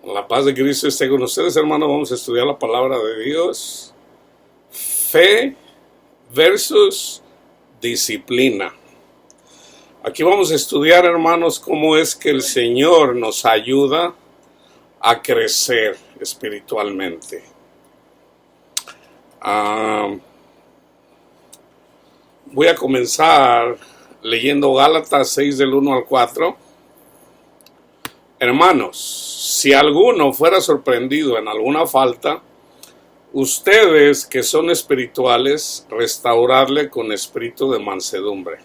La paz de Cristo esté con ustedes, hermanos. Vamos a estudiar la palabra de Dios. Fe versus disciplina. Aquí vamos a estudiar, hermanos, cómo es que el Señor nos ayuda a crecer espiritualmente. Voy a comenzar leyendo Gálatas 6 del 1 al 4. Hermanos, si alguno fuera sorprendido en alguna falta, ustedes que son espirituales, restaurarle con espíritu de mansedumbre,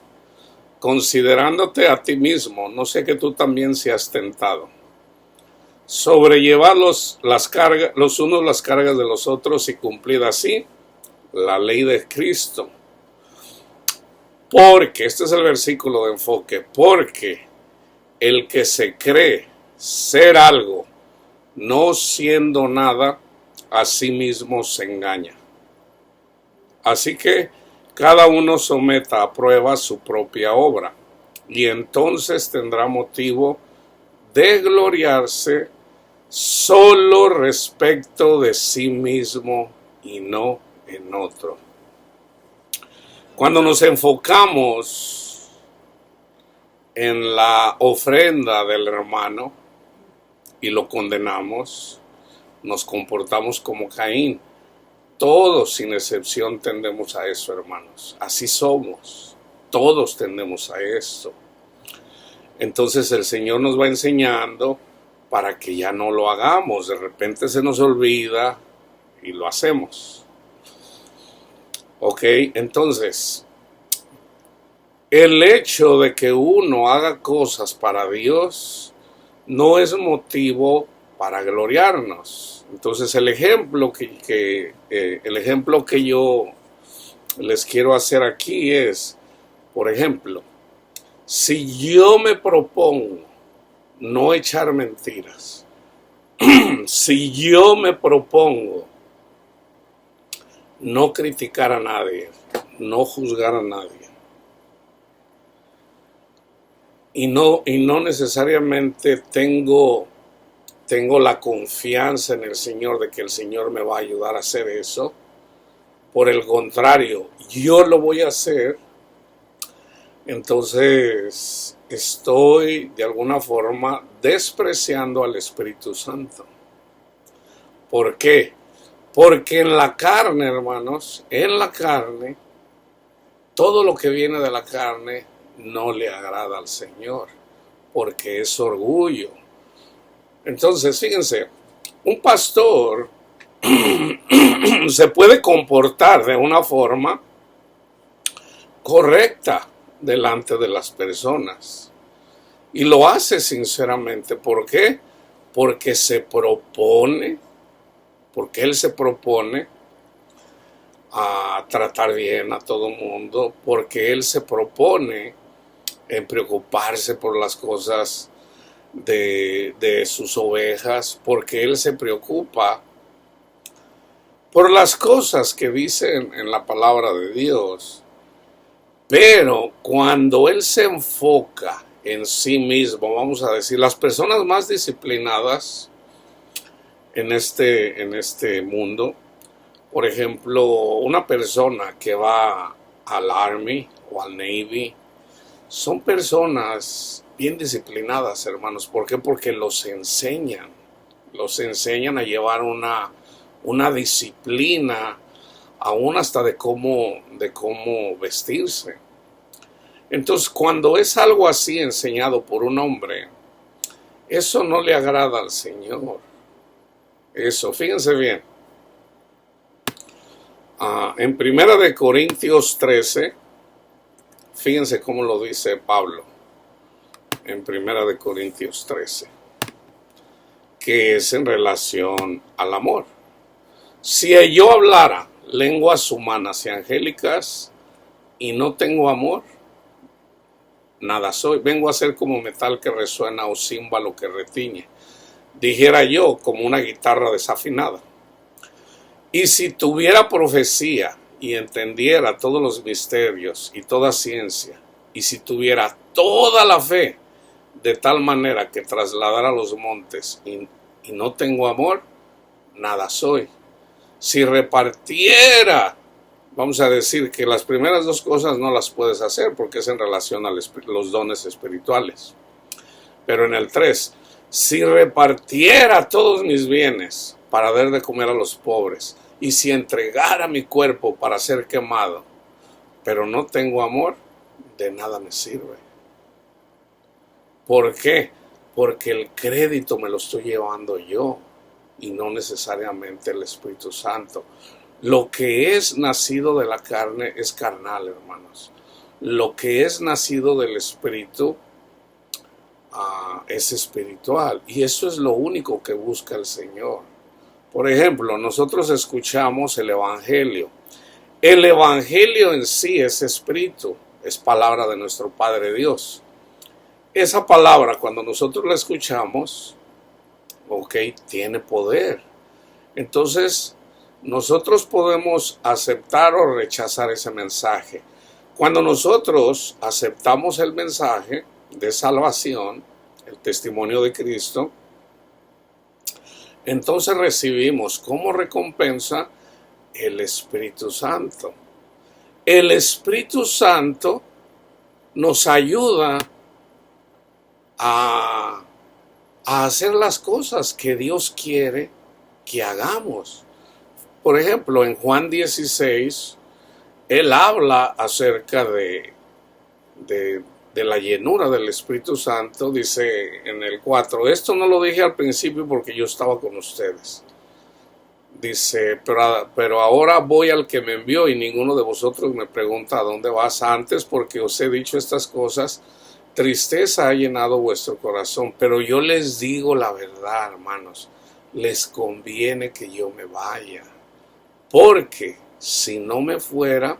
considerándote a ti mismo, no sé que tú también seas tentado. Sobrellevad los unos las cargas de los otros y cumplid así la ley de Cristo. Porque, este es el versículo de enfoque, porque el que se cree ser algo, no siendo nada, a sí mismo se engaña. Así que cada uno someta a prueba su propia obra, y entonces tendrá motivo de gloriarse solo respecto de sí mismo y no en otro. Cuando nos enfocamos en la ofrenda del hermano y lo condenamos, nos comportamos como Caín. Todos, sin excepción, tendemos a eso, hermanos. Así somos. Todos tendemos a eso. Entonces el Señor nos va enseñando para que ya no lo hagamos. De repente se nos olvida y lo hacemos. Ok, entonces, el hecho de que uno haga cosas para Dios no es motivo para gloriarnos. Entonces el ejemplo que yo les quiero hacer aquí es, por ejemplo, si yo me propongo no echar mentiras, si yo me propongo no criticar a nadie, no juzgar a nadie, y no necesariamente tengo la confianza en el Señor de que el Señor me va a ayudar a hacer eso. Por el contrario, yo lo voy a hacer. Entonces estoy de alguna forma despreciando al Espíritu Santo. ¿Por qué? Porque en la carne, hermanos, en la carne, todo lo que viene de la carne no le agrada al Señor, porque es orgullo. Entonces, fíjense, un pastor se puede comportar de una forma correcta delante de las personas y lo hace sinceramente. ¿Por qué? Porque él se propone a tratar bien a todo mundo, porque él se propone en preocuparse por las cosas de sus ovejas, porque él se preocupa por las cosas que dicen en la palabra de Dios. Pero cuando él se enfoca en sí mismo, vamos a decir, las personas más disciplinadas en este mundo, por ejemplo, una persona que va al Army o al Navy, son personas bien disciplinadas, hermanos. ¿Por qué? Porque los enseñan a llevar una disciplina, aún hasta de cómo vestirse. Entonces, cuando es algo así enseñado por un hombre, eso no le agrada al Señor. Eso, fíjense bien. En 1 Corintios 13, fíjense cómo lo dice Pablo. En 1 Corintios 13, que es en relación al amor. Si yo hablara lenguas humanas y angélicas y no tengo amor, nada soy. Vengo a ser como metal que resuena o címbalo que retiñe. Dijera yo, como una guitarra desafinada. Y si tuviera profecía y entendiera todos los misterios y toda ciencia, y si tuviera toda la fe, de tal manera que trasladara los montes y no tengo amor, nada soy. Si repartiera, vamos a decir que las primeras dos cosas no las puedes hacer porque es en relación a los dones espirituales. Pero en el 3, si repartiera todos mis bienes para dar de comer a los pobres, y si entregara mi cuerpo para ser quemado, pero no tengo amor, de nada me sirve. ¿Por qué? Porque el crédito me lo estoy llevando yo y no necesariamente el Espíritu Santo. Lo que es nacido de la carne es carnal, hermanos. Lo que es nacido del Espíritu es espiritual. Y eso es lo único que busca el Señor. Por ejemplo, nosotros escuchamos el Evangelio. El Evangelio en sí es espíritu, es palabra de nuestro Padre Dios. Esa palabra, cuando nosotros la escuchamos, tiene poder. Entonces, nosotros podemos aceptar o rechazar ese mensaje. Cuando nosotros aceptamos el mensaje de salvación, el testimonio de Cristo, entonces recibimos como recompensa el Espíritu Santo. El Espíritu Santo nos ayuda a hacer las cosas que Dios quiere que hagamos. Por ejemplo, en Juan 16, Él habla acerca de la llenura del Espíritu Santo. Dice en el 4, esto no lo dije al principio porque yo estaba con ustedes. Dice, pero ahora voy al que me envió y ninguno de vosotros me pregunta a dónde vas. Antes, porque os he dicho estas cosas, tristeza ha llenado vuestro corazón. Pero yo les digo la verdad, hermanos, les conviene que yo me vaya. Porque si no me fuera,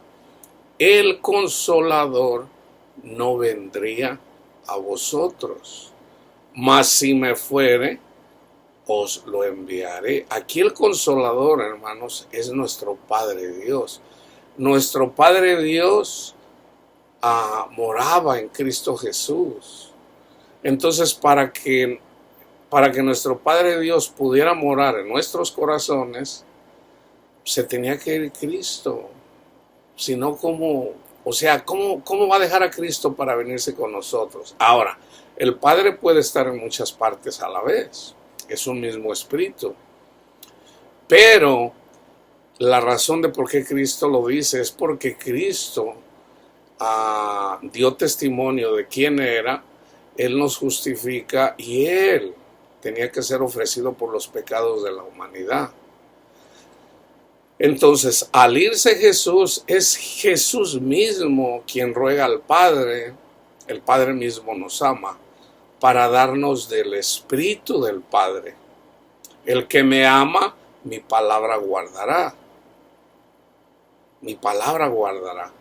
el Consolador no vendría a vosotros. Mas si me fuere, os lo enviaré. Aquí el Consolador, hermanos, es nuestro Padre Dios. Nuestro Padre Dios moraba en Cristo Jesús. Entonces, para que nuestro Padre Dios pudiera morar en nuestros corazones, se tenía que ir Cristo. Si no, ¿cómo va a dejar a Cristo para venirse con nosotros? Ahora, el Padre puede estar en muchas partes a la vez. Es un mismo espíritu. Pero la razón de por qué Cristo lo dice es porque Cristo dio testimonio de quién era. Él nos justifica y Él tenía que ser ofrecido por los pecados de la humanidad. Entonces, al irse Jesús, es Jesús mismo quien ruega al Padre. El Padre mismo nos ama para darnos del Espíritu del Padre. El que me ama, mi palabra guardará. Mi palabra guardará.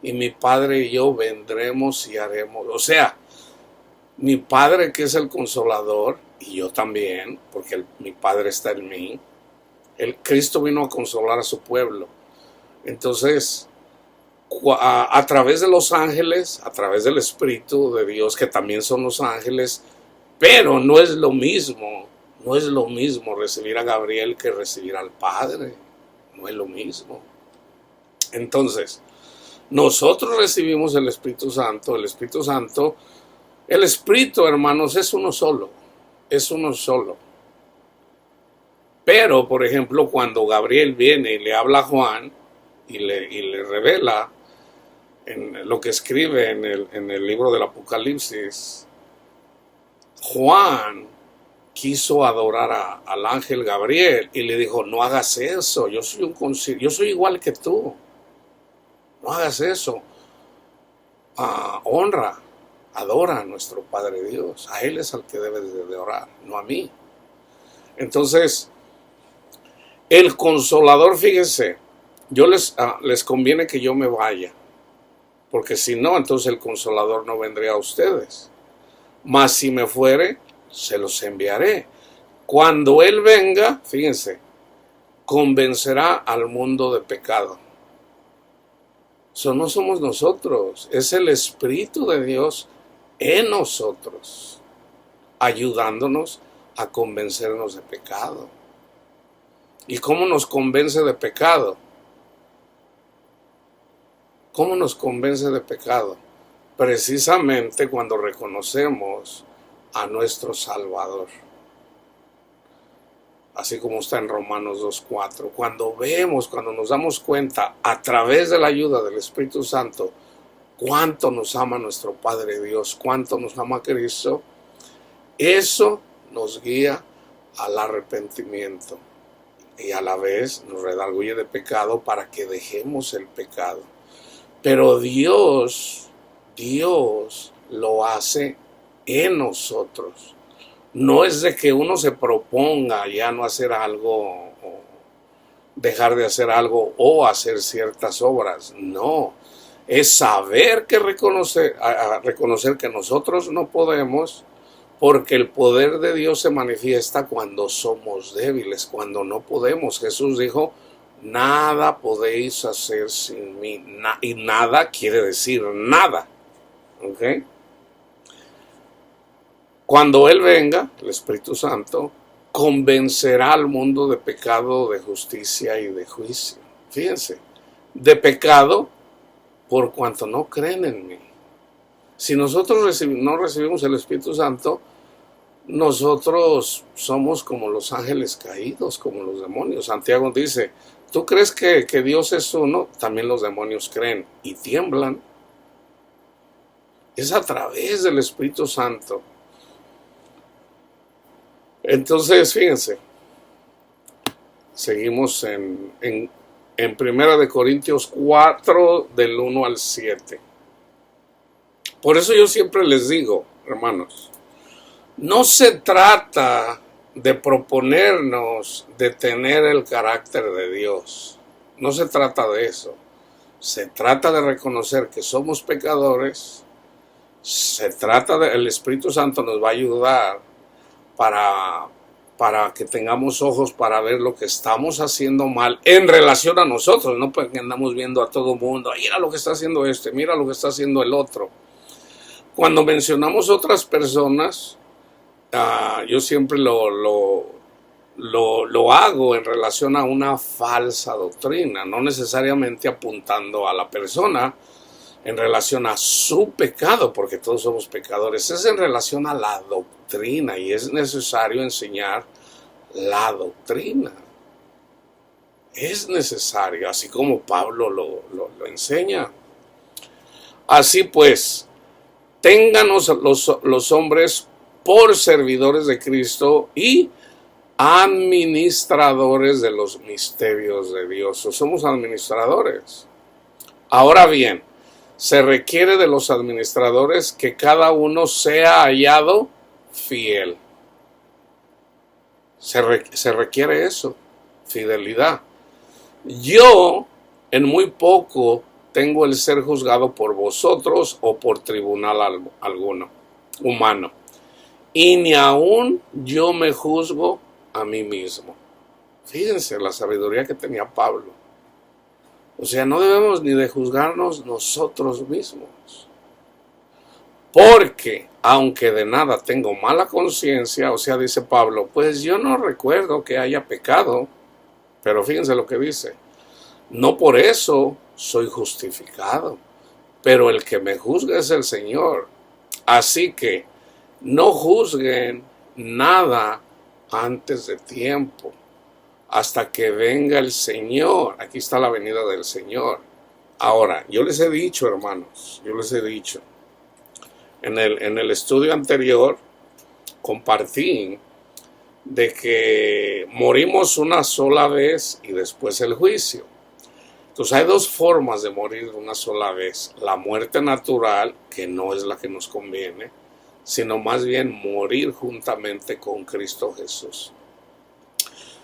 Y mi Padre y yo vendremos y haremos. O sea, mi Padre que es el Consolador, y yo también, porque mi Padre está en mí. El Cristo vino a consolar a su pueblo. Entonces, a través de los ángeles, a través del Espíritu de Dios, que también son los ángeles, pero no es lo mismo recibir a Gabriel que recibir al Padre. No es lo mismo. Entonces, nosotros recibimos el Espíritu Santo. El Espíritu, hermanos, es uno solo. Es uno solo. Pero, por ejemplo, cuando Gabriel viene y le habla a Juan y le revela en lo que escribe en el libro del Apocalipsis, Juan quiso adorar al ángel Gabriel y le dijo, no hagas eso, yo soy igual que tú, no hagas eso, honra, adora a nuestro Padre Dios, a Él es al que debes de orar, no a mí. Entonces, el Consolador, fíjense, les conviene que yo me vaya, porque si no, entonces el Consolador no vendría a ustedes. Mas si me fuere, se los enviaré. Cuando Él venga, fíjense, convencerá al mundo de pecado. Eso no somos nosotros, es el Espíritu de Dios en nosotros, ayudándonos a convencernos de pecado. ¿Y cómo nos convence de pecado? ¿Cómo nos convence de pecado? Precisamente cuando reconocemos a nuestro Salvador. Así como está en Romanos 2:4. Cuando nos damos cuenta a través de la ayuda del Espíritu Santo cuánto nos ama nuestro Padre Dios, cuánto nos ama Cristo, eso nos guía al arrepentimiento y a la vez nos redarguye de pecado para que dejemos el pecado. Pero Dios lo hace en nosotros. No es de que uno se proponga ya no hacer algo, o dejar de hacer algo o hacer ciertas obras. No, es saber que reconocer que nosotros no podemos, porque el poder de Dios se manifiesta cuando somos débiles, cuando no podemos. Jesús dijo, nada podéis hacer sin mí. Y nada quiere decir nada. ¿Ok? Cuando Él venga, el Espíritu Santo, convencerá al mundo de pecado, de justicia y de juicio. Fíjense, de pecado por cuanto no creen en mí. Si nosotros no recibimos el Espíritu Santo, nosotros somos como los ángeles caídos, como los demonios. Santiago dice, ¿tú crees que Dios es uno? También los demonios creen y tiemblan. Es a través del Espíritu Santo. Entonces, fíjense, seguimos en 1 Corintios 4, del 1 al 7. Por eso yo siempre les digo, hermanos, no se trata de proponernos de tener el carácter de Dios. No se trata de eso. Se trata de reconocer que somos pecadores. Se trata de, el Espíritu Santo nos va a ayudar para que tengamos ojos para ver lo que estamos haciendo mal en relación a nosotros, no porque andamos viendo a todo mundo, mira lo que está haciendo este, mira lo que está haciendo el otro. Cuando mencionamos otras personas, yo siempre lo hago en relación a una falsa doctrina, no necesariamente apuntando a la persona en relación a su pecado, porque todos somos pecadores, es en relación a la doctrina y es necesario enseñar la doctrina. Es necesario, así como Pablo lo enseña. Así pues, ténganos los hombres por servidores de Cristo y administradores de los misterios de Dios. O somos administradores. Ahora bien, se requiere de los administradores que cada uno sea hallado fiel. Se requiere eso, fidelidad. Yo en muy poco tengo el ser juzgado por vosotros o por tribunal alguno, humano. Y ni aún yo me juzgo a mí mismo. Fíjense la sabiduría que tenía Pablo. O sea, no debemos ni de juzgarnos nosotros mismos. Porque, aunque de nada tengo mala conciencia, o sea, dice Pablo, pues yo no recuerdo que haya pecado. Pero fíjense lo que dice. No por eso soy justificado, pero el que me juzga es el Señor. Así que no juzguen nada antes de tiempo, hasta que venga el Señor. Aquí está la venida del Señor. Ahora, yo les he dicho, hermanos, en el estudio anterior compartí de que morimos una sola vez y después el juicio. Entonces hay dos formas de morir una sola vez. La muerte natural, que no es la que nos conviene, sino más bien morir juntamente con Cristo Jesús.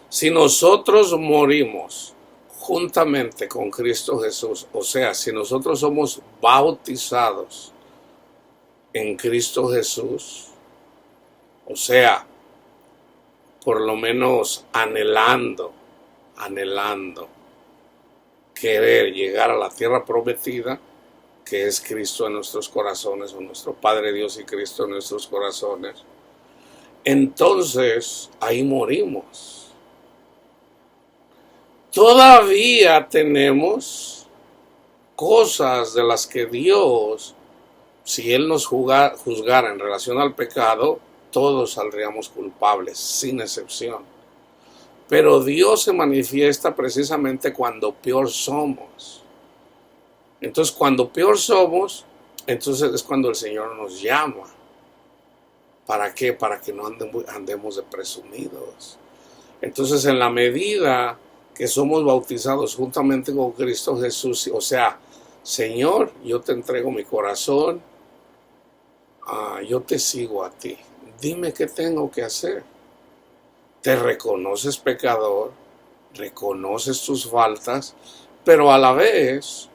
Si nosotros morimos juntamente con Cristo Jesús, o sea, si nosotros somos bautizados en Cristo Jesús, o sea, por lo menos anhelando querer llegar a la tierra prometida, que es Cristo en nuestros corazones, o nuestro Padre Dios y Cristo en nuestros corazones. entonces ahí morimos. Todavía tenemos cosas de las que Dios, si Él nos juzgara en relación al pecado, todos saldríamos culpables, sin excepción. Pero Dios se manifiesta precisamente cuando peor somos. Entonces, cuando peor somos, entonces es cuando el Señor nos llama. ¿Para qué? Para que no andemos de presumidos. Entonces, en la medida que somos bautizados juntamente con Cristo Jesús, o sea, Señor, yo te entrego mi corazón, yo te sigo a ti. Dime qué tengo que hacer. Te reconoces pecador, reconoces tus faltas, pero a la vez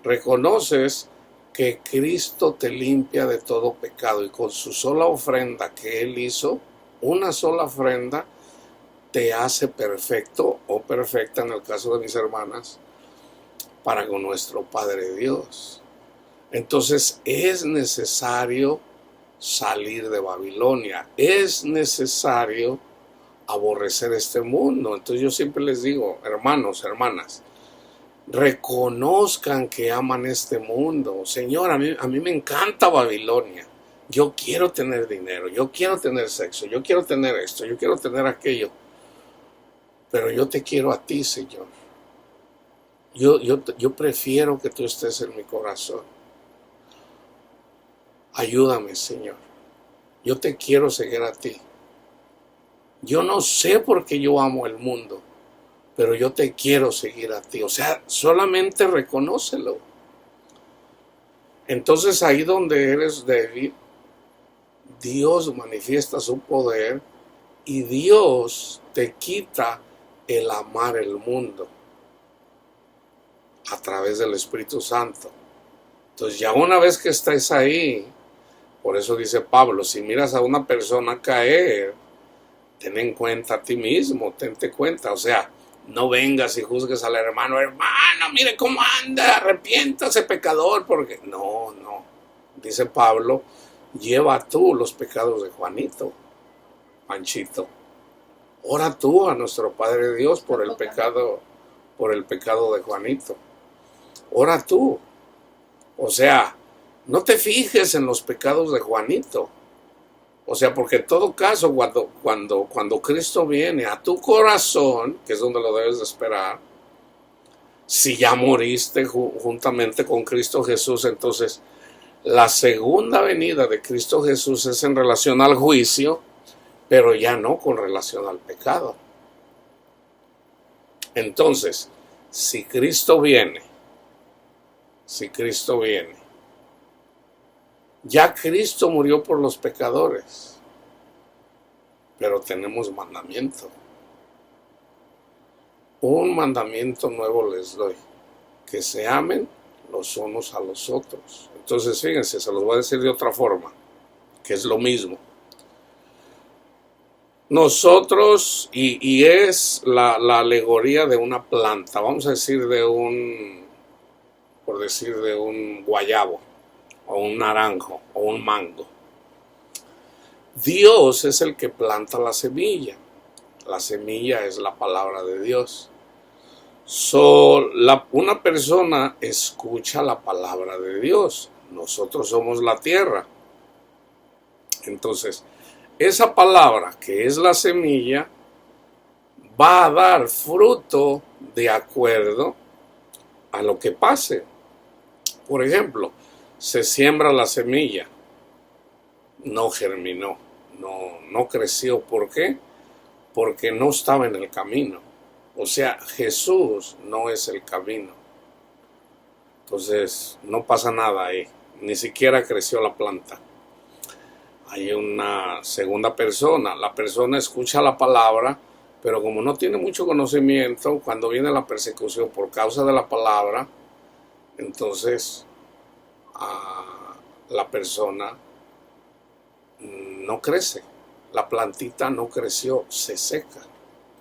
reconoces que Cristo te limpia de todo pecado y con su sola ofrenda que Él hizo, una sola ofrenda, te hace perfecto o perfecta en el caso de mis hermanas para con nuestro Padre Dios. Entonces es necesario salir de Babilonia, es necesario aborrecer este mundo. Entonces yo siempre les digo, hermanos, hermanas, reconozcan que aman este mundo. Señor, a mí me encanta Babilonia. Yo quiero tener dinero, yo quiero tener sexo, yo quiero tener esto, yo quiero tener aquello. Pero yo te quiero a ti, Señor. Yo prefiero que tú estés en mi corazón. Ayúdame, Señor. Yo te quiero seguir a ti. Yo no sé por qué yo amo el mundo, pero yo te quiero seguir a ti. O sea, solamente reconócelo. Entonces ahí donde eres débil, Dios manifiesta su poder y Dios te quita el amar el mundo a través del Espíritu Santo. Entonces ya una vez que estés ahí, por eso dice Pablo, si miras a una persona caer, ten en cuenta a ti mismo, tente cuenta, o sea, no vengas y juzgues al hermano, mire cómo anda, arrepiéntase pecador, porque no, dice Pablo, lleva tú los pecados de Juanito, Panchito, ora tú a nuestro Padre Dios por el pecado de Juanito, ora tú, o sea, no te fijes en los pecados de Juanito. O sea, porque en todo caso, cuando Cristo viene a tu corazón, que es donde lo debes de esperar, si ya moriste juntamente con Cristo Jesús, entonces la segunda venida de Cristo Jesús es en relación al juicio, pero ya no con relación al pecado. Entonces, si Cristo viene, ya Cristo murió por los pecadores, pero tenemos mandamiento. Un mandamiento nuevo les doy, que se amen los unos a los otros. Entonces, fíjense, se los voy a decir de otra forma, que es lo mismo. Nosotros, y es la alegoría de una planta, vamos a decir de un guayabo, o un naranjo, o un mango. Dios es el que planta la semilla. La semilla es la palabra de Dios. Una persona escucha la palabra de Dios. Nosotros somos la tierra. Entonces, esa palabra que es la semilla va a dar fruto de acuerdo a lo que pase. Por ejemplo, se siembra la semilla, no germinó, no creció. ¿Por qué? Porque no estaba en el camino. O sea, Jesús no es el camino. Entonces, no pasa nada ahí. Ni siquiera creció la planta. Hay una segunda persona. La persona escucha la palabra, pero como no tiene mucho conocimiento, cuando viene la persecución por causa de la palabra, entonces la persona no crece, la plantita no creció, se seca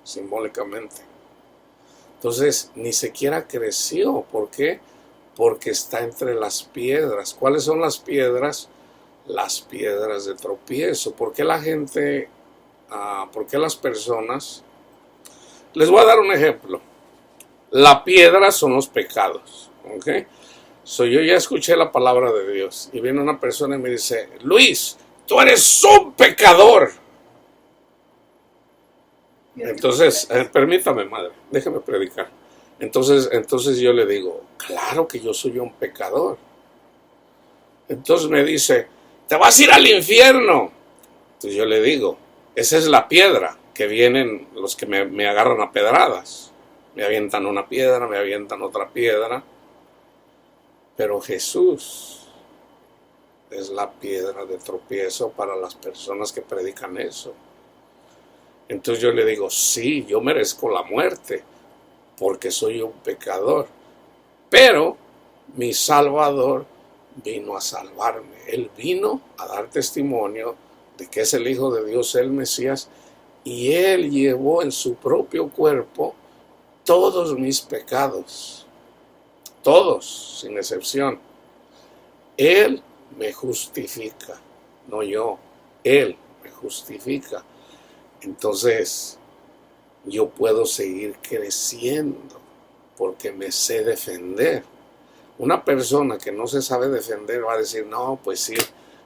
simbólicamente. Entonces ni siquiera creció. ¿Por qué? Porque está entre las piedras. ¿Cuáles son las piedras? Las piedras de tropiezo. ¿Por qué la gente por qué las personas... Les voy a dar un ejemplo. La piedra son los pecados, ¿ok? Yo ya escuché la palabra de Dios y viene una persona y me dice, Luis, tú eres un pecador. Entonces, permítame, madre, déjeme predicar. Entonces yo le digo, claro que yo soy un pecador. Entonces me dice, te vas a ir al infierno. Entonces yo le digo, esa es la piedra, que vienen los que me agarran a pedradas. Me avientan una piedra, me avientan otra piedra. Pero Jesús es la piedra de tropiezo para las personas que predican eso. Entonces yo le digo, sí, yo merezco la muerte, porque soy un pecador. Pero mi Salvador vino a salvarme. Él vino a dar testimonio de que es el Hijo de Dios, el Mesías, y Él llevó en su propio cuerpo todos mis pecados. Todos, sin excepción. Él me justifica, no yo. Él me justifica. Entonces, yo puedo seguir creciendo porque me sé defender. Una persona que no se sabe defender va a decir, no, pues sí,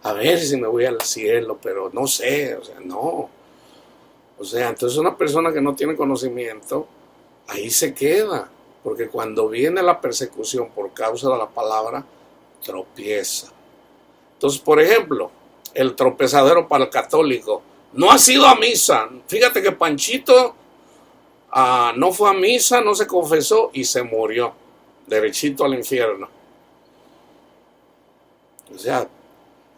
a ver si me voy al cielo, pero no sé, o sea, no. O sea, entonces una persona que no tiene conocimiento, ahí se queda, porque cuando viene la persecución por causa de la palabra, tropieza. Entonces, por ejemplo, el tropezadero para el católico, no ha sido a misa. Fíjate que Panchito no fue a misa, no se confesó y se murió, derechito al infierno. O sea,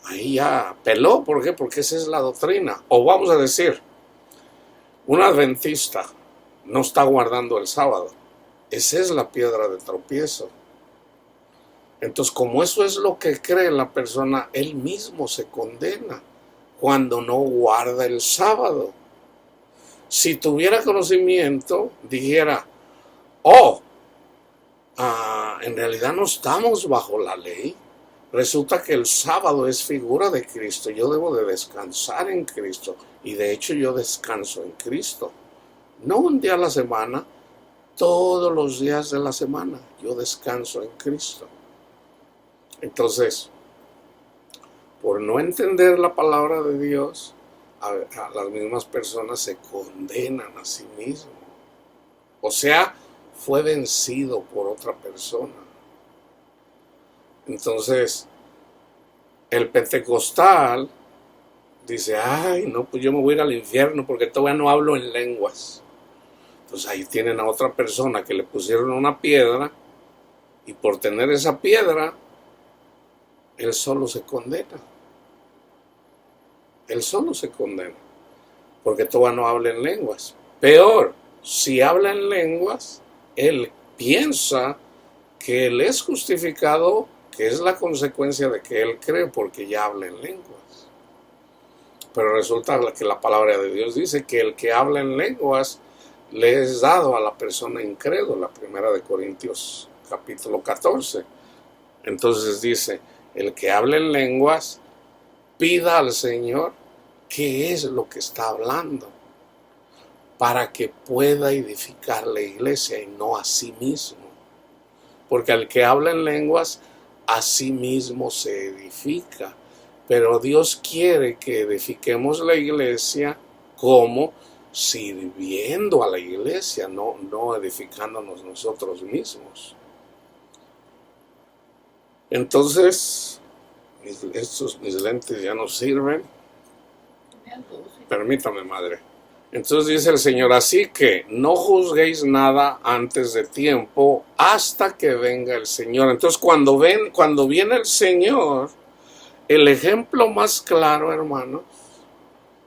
ahí ya peló. ¿Por qué? Porque esa es la doctrina. O vamos a decir, un adventista no está guardando el sábado. Esa es la piedra de tropiezo. Entonces, como eso es lo que cree la persona, él mismo se condena cuando no guarda el sábado. Si tuviera conocimiento, dijera, en realidad no estamos bajo la ley. Resulta que el sábado es figura de Cristo. Yo debo de descansar en Cristo. Y de hecho yo descanso en Cristo. No un día a la semana, todos los días de la semana yo descanso en Cristo. Entonces, por no entender la palabra de Dios, a las mismas personas se condenan a sí mismos. O sea, fue vencido por otra persona. Entonces, el pentecostal dice, ay, no, pues yo me voy a ir al infierno porque todavía no hablo en lenguas. Entonces ahí tienen a otra persona que le pusieron una piedra y por tener esa piedra, él solo se condena. Él solo se condena porque todavía no habla en lenguas. Peor, si habla en lenguas, él piensa que él es justificado, que es la consecuencia de que él cree porque ya habla en lenguas. Pero resulta que la palabra de Dios dice que el que habla en lenguas le es dado a la persona incrédula, 1 Corintios capítulo 14. Entonces dice, el que habla en lenguas, pida al Señor qué es lo que está hablando, para que pueda edificar la iglesia y no a sí mismo. Porque al que habla en lenguas, a sí mismo se edifica. Pero Dios quiere que edifiquemos la iglesia como sirviendo a la iglesia, no edificándonos nosotros mismos. Entonces, mis lentes ya no sirven. Permítame, madre. Entonces dice el Señor, así que no juzguéis nada antes de tiempo hasta que venga el Señor. Entonces cuando viene el Señor, el ejemplo más claro, hermanos,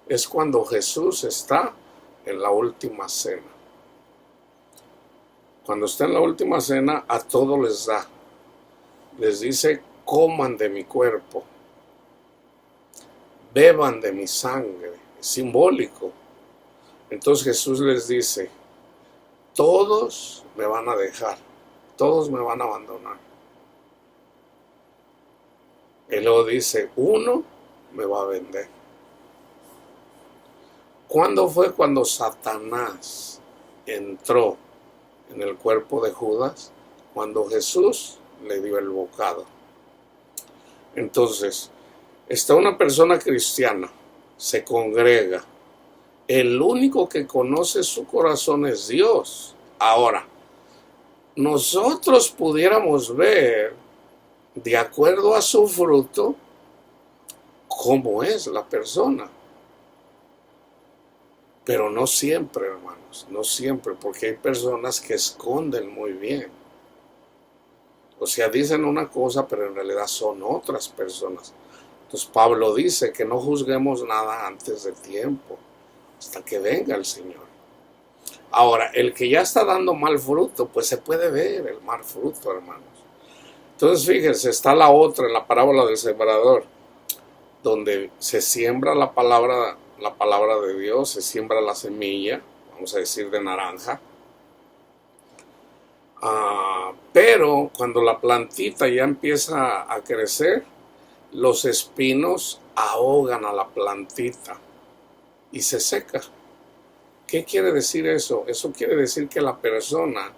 es cuando Jesús está en la última cena. Cuando está en la última cena, a todos les da. Les dice, coman de mi cuerpo, beban de mi sangre. Es simbólico. Entonces Jesús les dice, todos me van a dejar, todos me van a abandonar. Y luego dice, uno me va a vender. ¿Cuándo fue cuando Satanás entró en el cuerpo de Judas? Cuando Jesús le dio el bocado. Entonces, está una persona cristiana, se congrega. El único que conoce su corazón es Dios. Ahora, nosotros pudiéramos ver, de acuerdo a su fruto, cómo es la persona. Pero no siempre, hermanos, no siempre, porque hay personas que esconden muy bien. O sea, dicen una cosa, pero en realidad son otras personas. Entonces Pablo dice que no juzguemos nada antes de tiempo, hasta que venga el Señor. Ahora, el que ya está dando mal fruto, pues se puede ver el mal fruto, hermanos. Entonces, fíjense, está la otra en la parábola del sembrador, donde se siembra la palabra de Dios, se siembra la semilla, vamos a decir de naranja. Pero cuando la plantita ya empieza a crecer, los espinos ahogan a la plantita y se seca. ¿Qué quiere decir eso? Eso quiere decir que la persona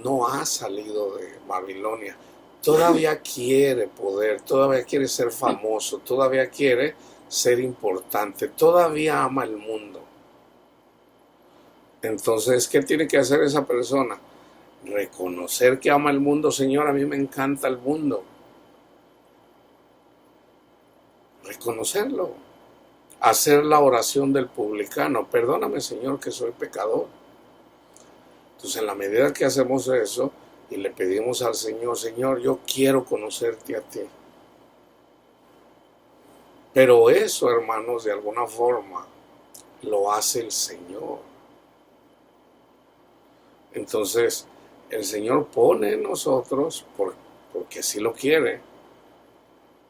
no ha salido de Babilonia. Todavía quiere poder, todavía quiere ser famoso, todavía quiere ser importante, todavía ama el mundo. Entonces, ¿qué tiene que hacer esa persona? Reconocer que ama el mundo. Señor, a mí me encanta el mundo. Reconocerlo. Hacer la oración del publicano. Perdóname, Señor, que soy pecador. Entonces, en la medida que hacemos eso y le pedimos al Señor, Señor, yo quiero conocerte a ti. Pero eso, hermanos, de alguna forma lo hace el Señor. Entonces, el Señor pone en nosotros, porque así lo quiere,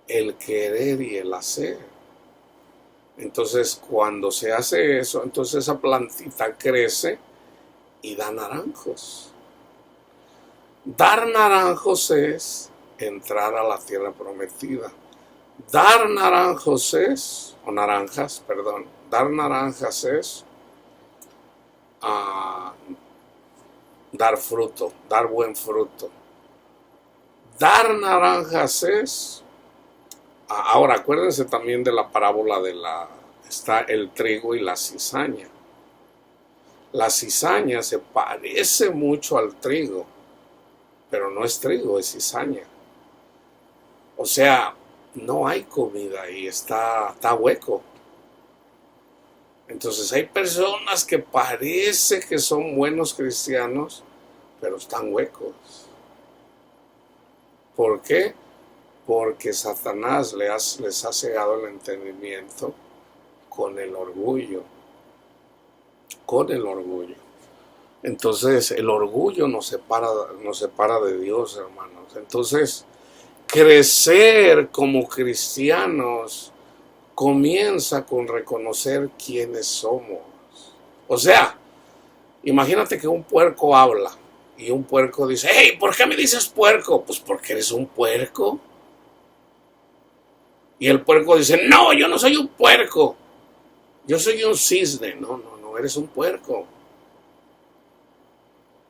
el querer y el hacer. Entonces, cuando se hace eso, entonces esa plantita crece y da naranjos. Dar naranjos es entrar a la tierra prometida. Dar naranjos es, o naranjas, perdón, dar naranjas es dar fruto, dar buen fruto. Dar naranjas es, ahora acuérdense también de la parábola está el trigo y la cizaña. La cizaña se parece mucho al trigo, pero no es trigo, es cizaña. O sea, no hay comida ahí, está hueco. Entonces hay personas que parece que son buenos cristianos, pero están huecos. ¿Por qué? Porque Satanás les ha cegado el entendimiento con el orgullo. Con el orgullo. Entonces el orgullo nos separa de Dios, hermanos. Entonces, crecer como cristianos comienza con reconocer quiénes somos. O sea, imagínate que un puerco habla y un puerco dice, hey, ¿por qué me dices puerco? Pues porque eres un puerco. Y el puerco dice, no, yo no soy un puerco, yo soy un cisne. No, eres un puerco.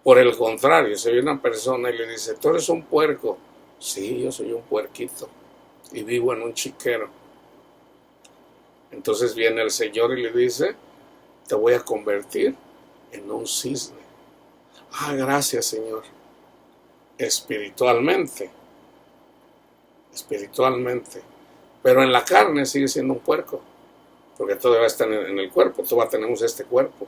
Por el contrario, si hay una persona y le dice, tú eres un puerco. Sí, yo soy un puerquito y vivo en un chiquero. Entonces viene el Señor y le dice, te voy a convertir en un cisne. Gracias, Señor. Espiritualmente. Pero en la carne sigue siendo un puerco, porque todavía está en el cuerpo, todavía tenemos este cuerpo.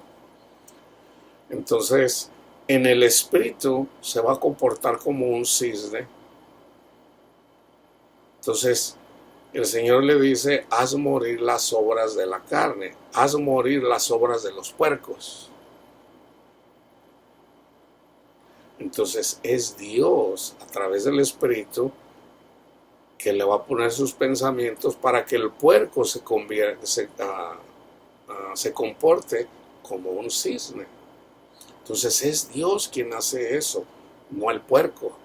Entonces, en el espíritu se va a comportar como un cisne. Entonces, el Señor le dice, haz morir las obras de la carne, haz morir las obras de los puercos. Entonces es Dios, a través del Espíritu, que le va a poner sus pensamientos para que el puerco se comporte como un cisne. Entonces es Dios quien hace eso, no el puerco.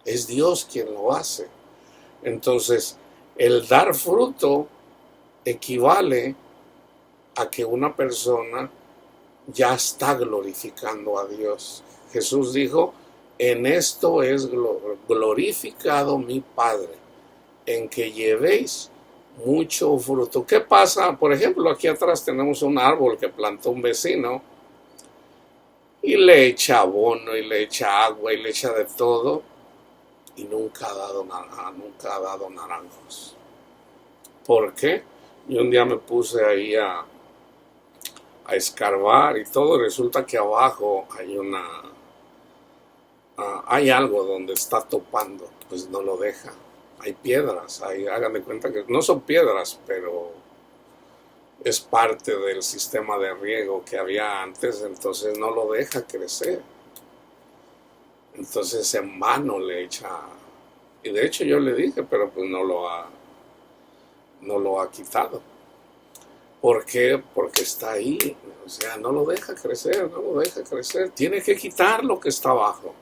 Es Dios quien lo hace. Entonces, el dar fruto equivale a que una persona ya está glorificando a Dios. Jesús dijo, en esto es glorificado mi Padre, en que llevéis mucho fruto. ¿Qué pasa? Por ejemplo, aquí atrás tenemos un árbol que plantó un vecino y le echa abono y le echa agua y le echa de todo y nunca ha dado naranjos. ¿Por qué? Y un día me puse ahí a escarbar y todo, y resulta que abajo hay algo donde está topando, pues no lo deja. Hay piedras, hagan de cuenta que no son piedras, pero es parte del sistema de riego que había antes, entonces no lo deja crecer. Entonces en vano le echa, y de hecho yo le dije, pero pues no lo ha quitado. ¿Por qué? Porque está ahí, o sea, no lo deja crecer, no lo deja crecer. Tiene que quitar lo que está abajo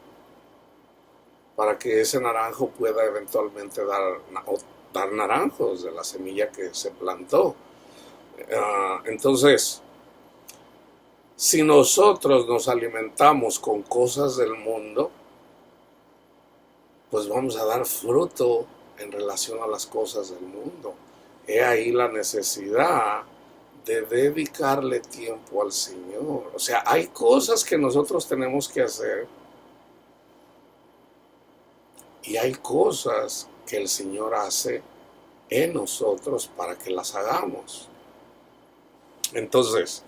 para que ese naranjo pueda eventualmente dar naranjos de la semilla que se plantó. Entonces, si nosotros nos alimentamos con cosas del mundo, pues vamos a dar fruto en relación a las cosas del mundo. He ahí la necesidad de dedicarle tiempo al Señor. O sea, hay cosas que nosotros tenemos que hacer y hay cosas que el Señor hace en nosotros para que las hagamos. Entonces,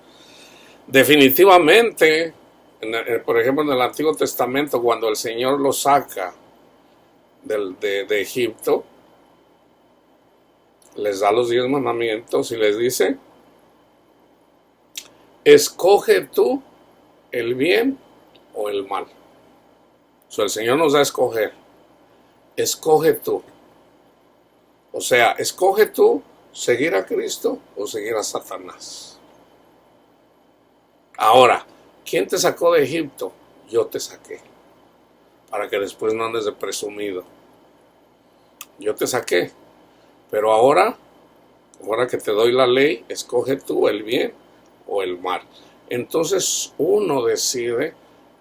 definitivamente, por ejemplo, en el Antiguo Testamento, cuando el Señor los saca de Egipto, les da los 10 mandamientos y les dice, escoge tú el bien o el mal. O sea, el Señor nos da a escoger. Escoge tú. O sea, escoge tú seguir a Cristo o seguir a Satanás. Ahora, ¿quién te sacó de Egipto? Yo te saqué. Para que después no andes de presumido. Yo te saqué. Pero ahora que te doy la ley, escoge tú el bien o el mal. Entonces uno decide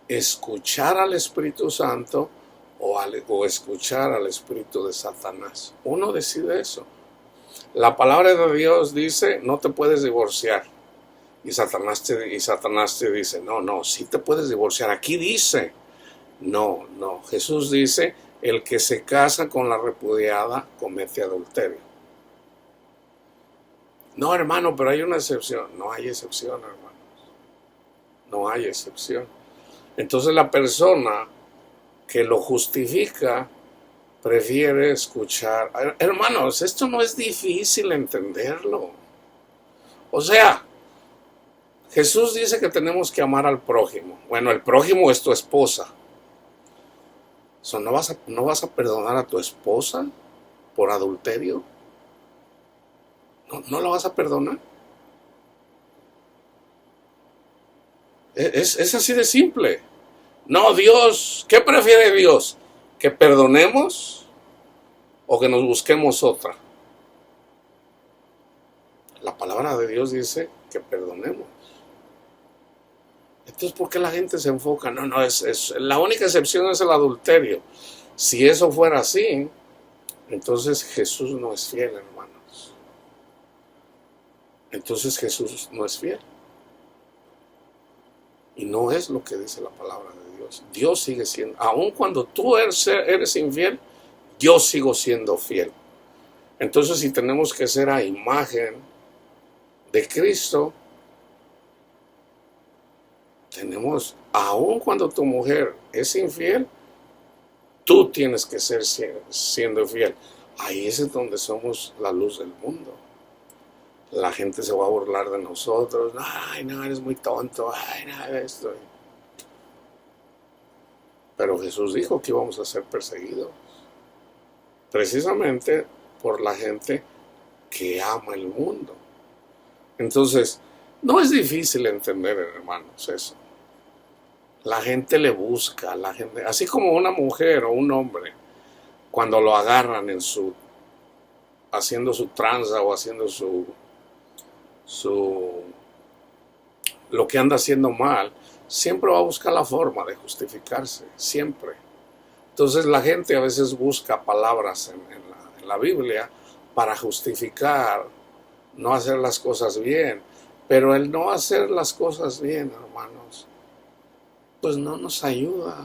escuchar al Espíritu Santo o escuchar al espíritu de Satanás. Uno decide eso. La palabra de Dios dice, no te puedes divorciar. Y Satanás te dice, no, sí te puedes divorciar. Aquí dice, no. Jesús dice, el que se casa con la repudiada comete adulterio. No, hermano, pero hay una excepción. No hay excepción, hermanos. No hay excepción. Entonces la persona que lo justifica prefiere escuchar. Hermanos, esto no es difícil entenderlo. O sea, Jesús dice que tenemos que amar al prójimo. Bueno, el prójimo es tu esposa. ¿No vas a perdonar a tu esposa por adulterio? ¿No la vas a perdonar? Es así de simple. No, Dios, ¿qué prefiere Dios? ¿Que perdonemos o que nos busquemos otra? La palabra de Dios dice que perdonemos. Entonces, ¿por qué la gente se enfoca? No, la única excepción es el adulterio. Si eso fuera así, entonces Jesús no es fiel, hermanos. Entonces Jesús no es fiel. Y no es lo que dice la palabra de Dios. Dios sigue siendo, aun cuando tú eres infiel, yo sigo siendo fiel. Entonces, si tenemos que ser a imagen de Cristo, aun cuando tu mujer es infiel, tú tienes que ser siendo fiel. Ahí es donde somos la luz del mundo. La gente se va a burlar de nosotros. Ay, no, eres muy tonto. Ay, no, esto. Pero Jesús dijo que íbamos a ser perseguidos. Precisamente por la gente que ama el mundo. Entonces, no es difícil entender, hermanos, eso. La gente le busca, así como una mujer o un hombre, cuando lo agarran haciendo su tranza o haciendo su lo que anda haciendo mal, siempre va a buscar la forma de justificarse, siempre. Entonces la gente a veces busca palabras en la Biblia para justificar no hacer las cosas bien, pero el no hacer las cosas bien, hermanos, pues no nos ayuda,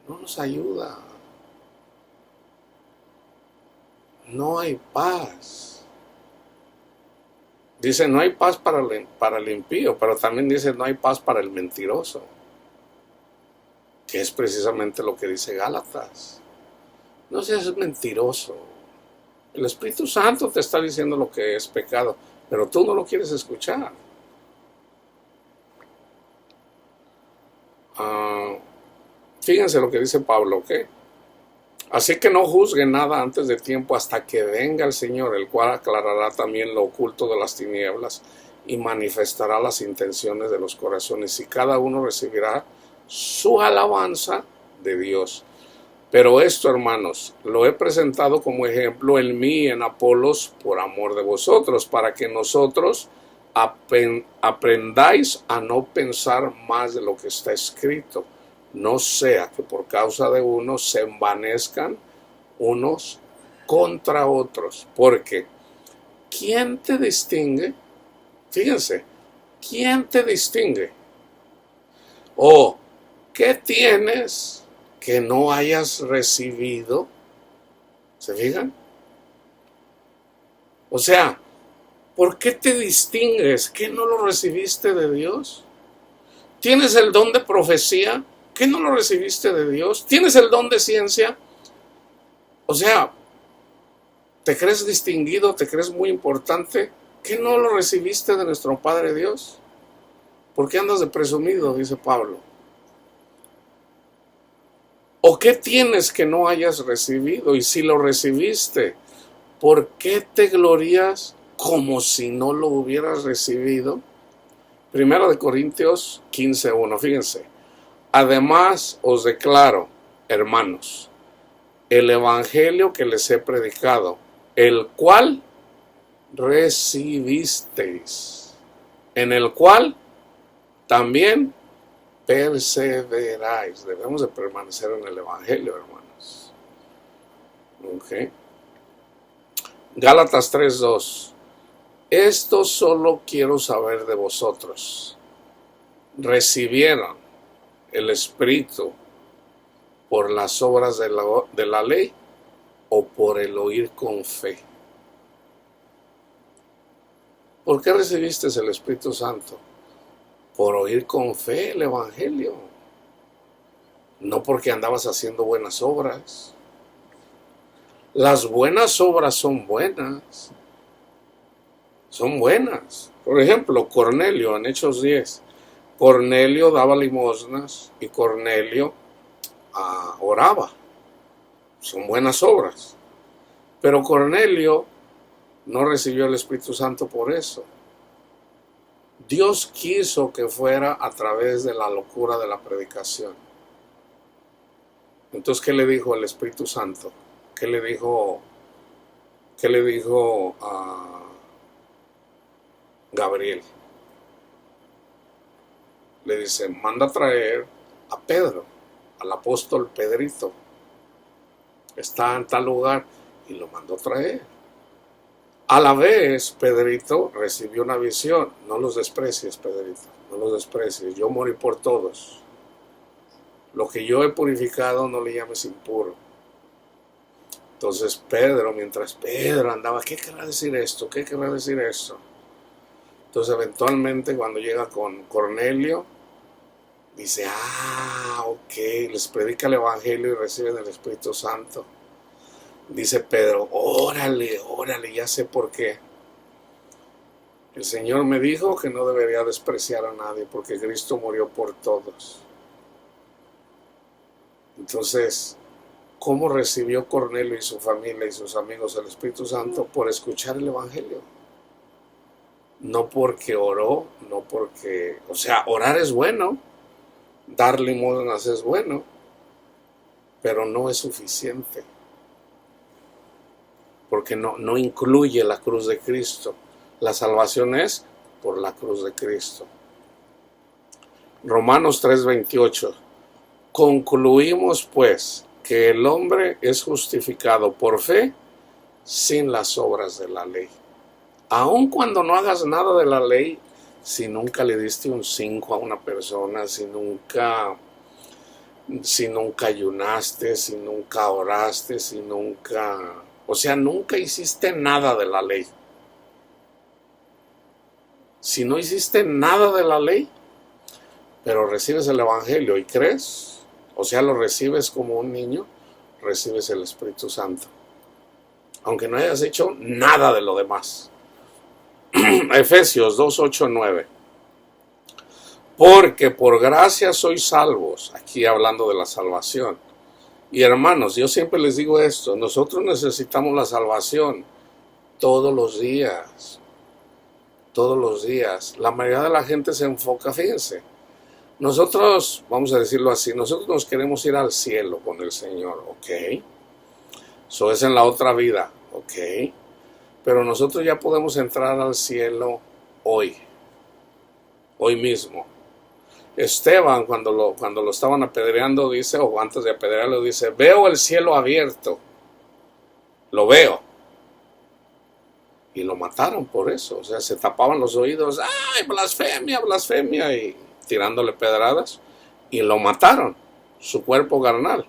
no nos ayuda. No hay paz. Dice, no hay paz para el impío, pero también dice, no hay paz para el mentiroso, que es precisamente lo que dice Gálatas. No seas mentiroso. El Espíritu Santo te está diciendo lo que es pecado, pero tú no lo quieres escuchar. Fíjense lo que dice Pablo, ¿ok? Así que no juzguen nada antes de tiempo hasta que venga el Señor, el cual aclarará también lo oculto de las tinieblas y manifestará las intenciones de los corazones, y cada uno recibirá su alabanza de Dios. Pero esto, hermanos, lo he presentado como ejemplo en mí y en Apolos por amor de vosotros, para que nosotros aprendáis a no pensar más de lo que está escrito, no sea que por causa de unos se envanezcan unos contra otros. Porque ¿quién te distingue? Fíjense, ¿quién te distingue? ¿O qué tienes que no hayas recibido? ¿Se fijan? O sea, ¿por qué te distingues? ¿Qué no lo recibiste de Dios? ¿Tienes el don de profecía? ¿Qué no lo recibiste de Dios? ¿Tienes el don de ciencia? O sea, ¿te crees distinguido? ¿Te crees muy importante? ¿Qué no lo recibiste de nuestro Padre Dios? ¿Por qué andas de presumido? Dice Pablo. ¿O qué tienes que no hayas recibido? Y si lo recibiste, ¿por qué te glorías como si no lo hubieras recibido? Primero de Corintios 15:1, fíjense. Además os declaro, hermanos, el evangelio que les he predicado, el cual recibisteis, en el cual también perseveráis. Debemos de permanecer en el evangelio, hermanos. Okay. Gálatas 3:2. Esto solo quiero saber de vosotros. ¿Recibieron el Espíritu por las obras de la ley o por el oír con fe? ¿Por qué recibiste el Espíritu Santo? Por oír con fe el Evangelio. No porque andabas haciendo buenas obras. Las buenas obras son buenas. Son buenas. Por ejemplo, Cornelio en Hechos 10. Cornelio daba limosnas y Cornelio oraba. Son buenas obras. Pero Cornelio no recibió el Espíritu Santo por eso. Dios quiso que fuera a través de la locura de la predicación. Entonces, ¿qué le dijo el Espíritu Santo? ¿Qué le dijo a Gabriel? Le dice, manda a traer a Pedro, al apóstol Pedrito. Está en tal lugar, y lo mandó a traer. A la vez, Pedrito recibió una visión. No los desprecies, Pedrito, no los desprecies. Yo morí por todos. Lo que yo he purificado no le llames impuro. Entonces Pedro, mientras Pedro andaba, ¿qué querrá decir esto? ¿Qué querrá decir esto? Entonces eventualmente cuando llega con Cornelio, dice, ok, les predica el Evangelio y reciben el Espíritu Santo. Dice Pedro, órale, ya sé por qué. El Señor me dijo que no debería despreciar a nadie porque Cristo murió por todos. Entonces, ¿cómo recibió Cornelio y su familia y sus amigos el Espíritu Santo? Por escuchar el Evangelio. No porque oró, no porque... O sea, orar es bueno, dar limosnas es bueno, pero no es suficiente. Porque no incluye la cruz de Cristo. La salvación es por la cruz de Cristo. Romanos 3:28. Concluimos pues que el hombre es justificado por fe sin las obras de la ley. Aun cuando no hagas nada de la ley, si nunca le diste un 5 a una persona, si nunca ayunaste, si nunca oraste, o sea, nunca hiciste nada de la ley. Si no hiciste nada de la ley, pero recibes el Evangelio y crees, o sea, lo recibes como un niño, recibes el Espíritu Santo. Aunque no hayas hecho nada de lo demás. Efesios 2:8-9. Porque por gracia sois salvos, aquí hablando de la salvación. Y hermanos, yo siempre les digo esto, nosotros necesitamos la salvación todos los días. Todos los días. La mayoría de la gente se enfoca, fíjense, nosotros, vamos a decirlo así, nosotros nos queremos ir al cielo con el Señor, ok. Eso es en la otra vida, ok. Pero nosotros ya podemos entrar al cielo hoy mismo. Esteban, cuando lo estaban apedreando, dice, o antes de apedrearlo, dice, veo el cielo abierto, lo veo. Y lo mataron por eso, o sea, se tapaban los oídos, ¡ay, blasfemia, blasfemia! Y tirándole pedradas, y lo mataron, su cuerpo carnal,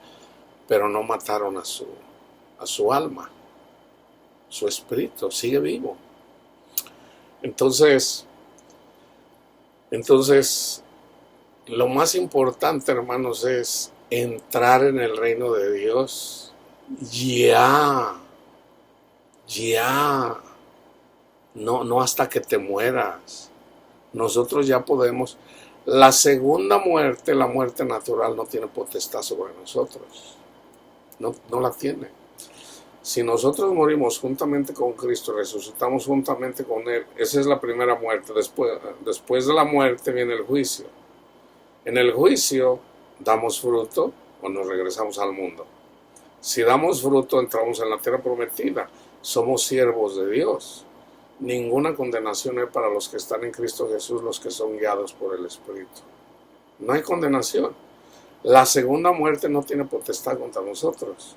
pero no mataron a su alma, su espíritu, sigue vivo. Entonces, lo más importante, hermanos, es entrar en el reino de Dios ya, no hasta que te mueras. Nosotros ya podemos. La segunda muerte, la muerte natural, no tiene potestad sobre nosotros. No la tiene. Si nosotros morimos juntamente con Cristo, resucitamos juntamente con Él, esa es la primera muerte. Después de la muerte viene el juicio. En el juicio damos fruto o nos regresamos al mundo. Si damos fruto, entramos en la tierra prometida. Somos siervos de Dios. Ninguna condenación hay para los que están en Cristo Jesús, los que son guiados por el Espíritu. No hay condenación. La segunda muerte no tiene potestad contra nosotros.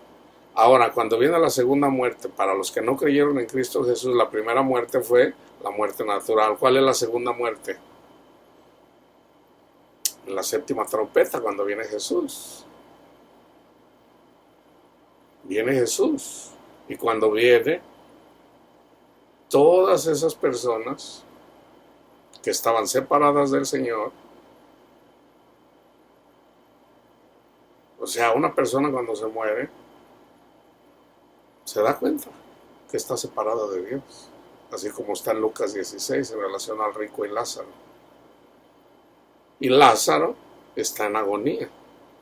Ahora, cuando viene la segunda muerte, para los que no creyeron en Cristo Jesús, la primera muerte fue la muerte natural. ¿Cuál es la segunda muerte? En la séptima trompeta, cuando viene Jesús. Viene Jesús. Y cuando viene, todas esas personas que estaban separadas del Señor, o sea, una persona cuando se muere, se da cuenta que está separada de Dios, así como está en Lucas 16 en relación al rico y Lázaro. Y Lázaro está en agonía,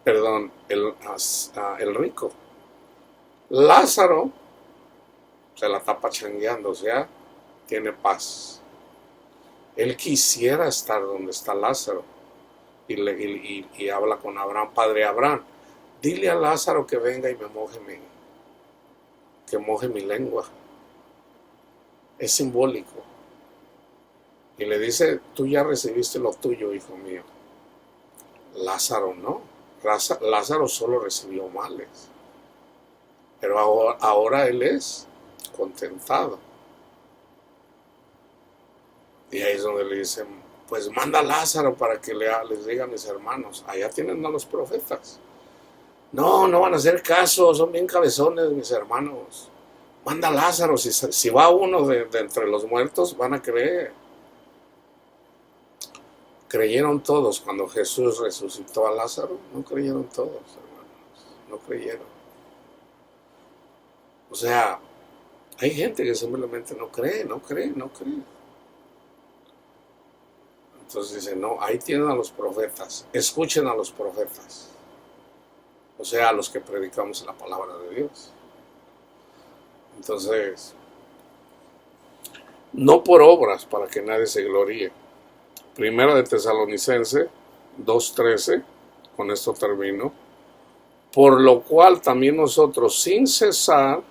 perdón, el rico. Lázaro se la está pachangueando, o sea, tiene paz. Él quisiera estar donde está Lázaro y habla con Abraham, padre Abraham, dile a Lázaro que venga y me moje mi lengua. Es simbólico. Y le dice, tú ya recibiste lo tuyo, hijo mío. Lázaro no. Lázaro solo recibió males. Pero ahora él es contentado. Y ahí es donde le dicen, pues manda a Lázaro para que les diga a mis hermanos. Allá tienen a los profetas. No van a hacer caso, son bien cabezones mis hermanos. Manda a Lázaro, si va uno de entre los muertos, van a creer. ¿Creyeron todos cuando Jesús resucitó a Lázaro? No creyeron todos, hermanos, no creyeron. O sea, hay gente que simplemente no cree. Entonces dice, no, ahí tienen a los profetas, escuchen a los profetas. O sea, a los que predicamos la palabra de Dios. Entonces, no por obras para que nadie se gloríe. Primera de Tesalonicenses 2:13, con esto termino. Por lo cual también nosotros sin cesar